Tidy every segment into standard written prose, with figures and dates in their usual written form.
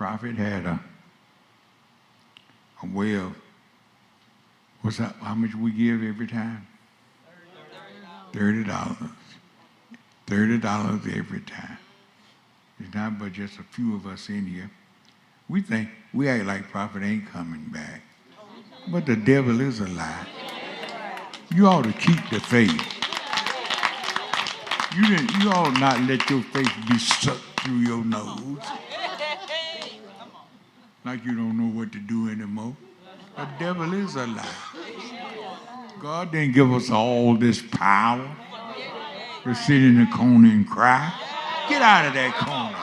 prophet had a way of, what's that, how much we give every time? $30. $30 every time. It's not but just a few of us in here. We act like prophet ain't coming back. But the devil is a lie. You ought to keep the faith. You ought not let your faith be sucked through your nose. Like you don't know what to do anymore. The devil is a lie. God didn't give us all this power to sit in the corner and cry. Get out of that corner.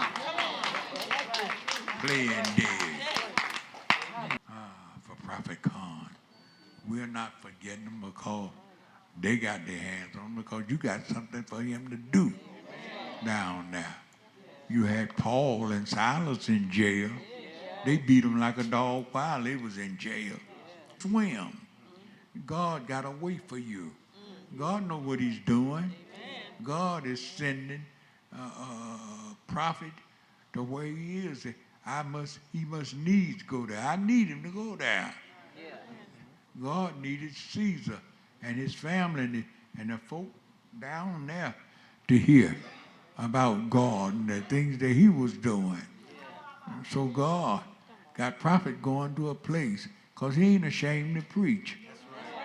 Playing dead. For Prophet Carn, we're not forgetting them because they got their hands on him, because you got something for him to do down there. You had Paul and Silas in jail. They beat them like a dog while they was in jail. Swim. God got a way for you. God know what he's doing. God is sending a prophet the way he is. He must needs go there. I need him to go there. God needed Caesar and his family and the folk down there to hear about God and the things that he was doing. So God got prophet going to a place because he ain't ashamed to preach.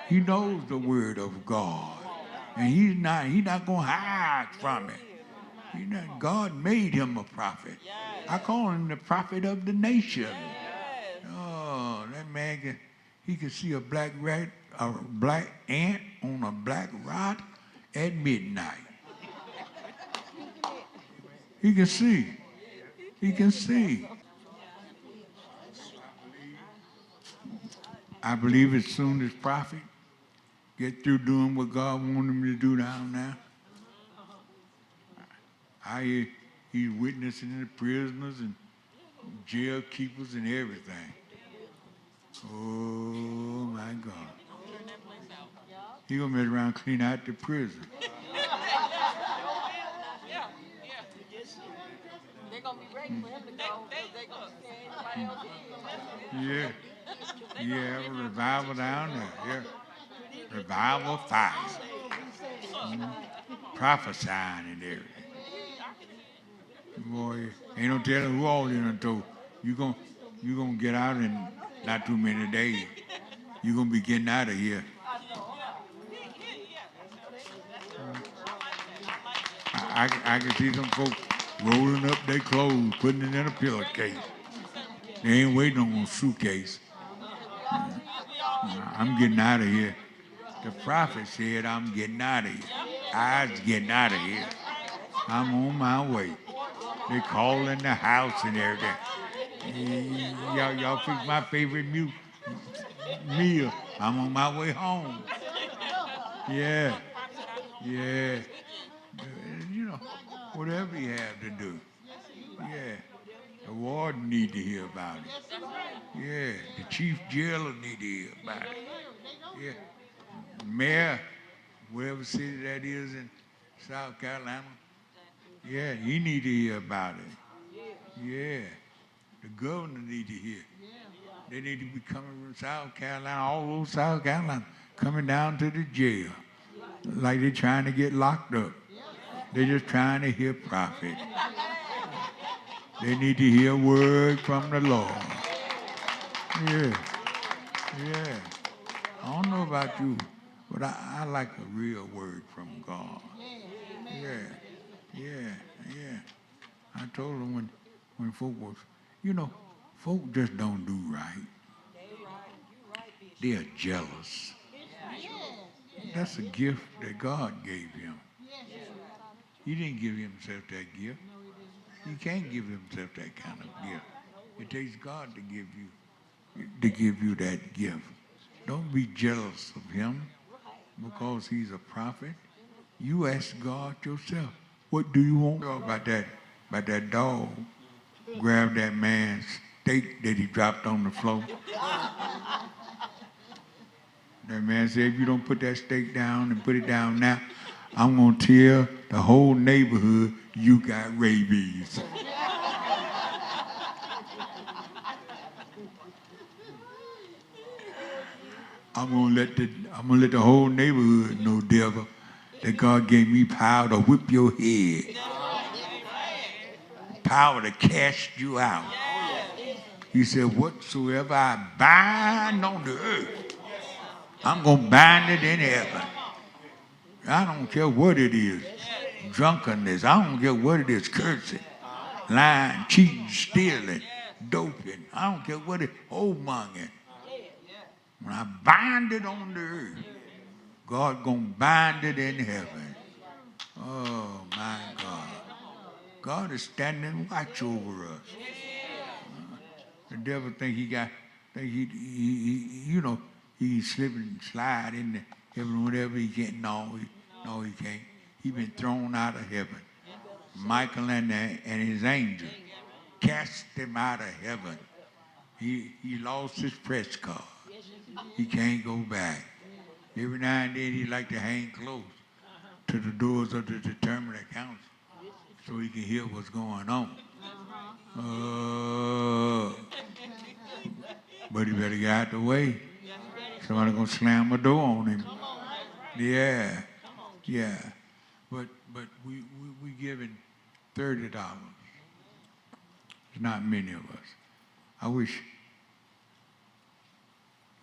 He knows the word of God. And he's not going to hide from it. God made him a prophet. I call him the prophet of the nation. Oh, that man he could see a black ant on a black rock at midnight. He can see. He can see. I believe as soon as prophet get through doing what God wanted him to do down there, he's witnessing the prisoners and jail keepers and everything. Oh my God. He's gonna mess around and clean out the prison. They're gonna be ready for him to go because they're gonna say anybody else is. Yeah, revival down there. Yeah. Revival fire. Prophesying and everything. Boy, ain't no telling who all in the door. You gonna get out in not too many days. You're gonna be getting out of here. I can see some folks rolling up their clothes, putting it in a pillowcase. They ain't waiting on a suitcase. I'm getting out of here. The prophet said I'm getting out of here. I was getting out of here. I'm on my way. They calling the house and everything. Y'all fix my favorite meal. I'm on my way home. Yeah. Whatever you have to do. Yeah. The warden need to hear about it. Yeah. The chief jailer need to hear about it. Yeah. Mayor, whatever city that is in South Carolina, yeah, he need to hear about it. Yeah. The governor need to hear. They need to be coming from South Carolina, all over South Carolina, coming down to the jail. Like they're trying to get locked up. They're just trying to hear prophet. They need to hear word from the Lord. Yeah. I don't know about you, but I like a real word from God. Yeah. I told them when folk was, folk just don't do right. They're jealous. That's a gift that God gave him. He didn't give himself that gift. He can't give himself that kind of gift. It takes God to give you that gift. Don't be jealous of him because he's a prophet. You ask God yourself, what do you want? About that dog grabbed that man's steak that he dropped on the floor. That man said, if you don't put that steak down and put it down now, I'm going to tell the whole neighborhood you got rabies. I'm gonna let the whole neighborhood know, devil, that God gave me power to whip your head, power to cast you out. He said, whatsoever I bind on the earth, I'm gonna bind it in heaven. I don't care what it is. Drunkenness, I don't care what it is, cursing, lying, cheating, stealing, doping. I don't care what it is, whoremongering. When I bind it on the earth, God gonna bind it in heaven. Oh my God. God is standing watch over us. The devil think he slip and slide into heaven whatever he can't. No, he can't. He been thrown out of heaven. Michael and his angels cast him out of heaven. He lost his press card. He can't go back. Every now and then he like to hang close to the doors of the determinate council so he can hear what's going on. But he better get out the way. Somebody gonna slam a door on him. Yeah. But we giving $30. There's not many of us. I wish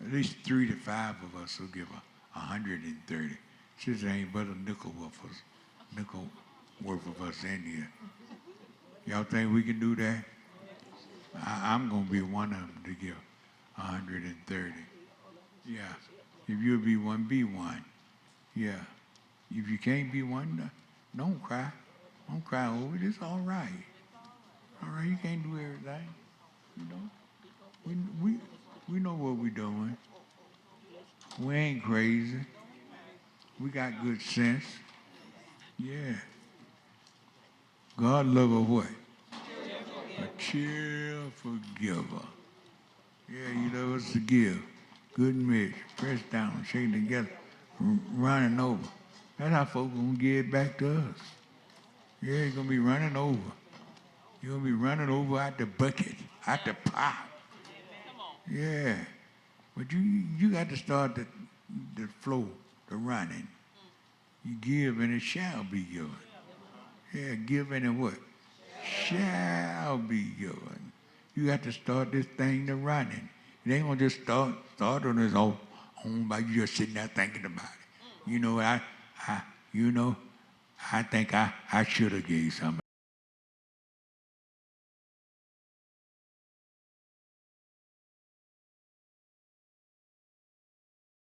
at least 3 to 5 of us will give 130. Since there ain't but a nickel worth of us in here. Y'all think we can do that? I'm gonna be one of them to give 130. Yeah. If you'll be one, be one. Yeah. If you can't be one, don't cry. Don't cry over it. It's all right. All right, you can't do everything. You know? We know what we're doing. We ain't crazy. We got good sense. Yeah. God love a what? A cheerful giver. Yeah, he loves us to give. Good measure, pressed down, shaken together, running over. That's how folks gonna give it back to us. Yeah, you're gonna be running over. You're gonna be running over out the bucket, out the pot. Yeah. But you got to start the flow, the running. You give and it shall be given. Yeah, give and it what? Shall be given. You got to start this thing to running. It ain't gonna just start on its own by you just sitting there thinking about it. You know, I think I should have gave somebody.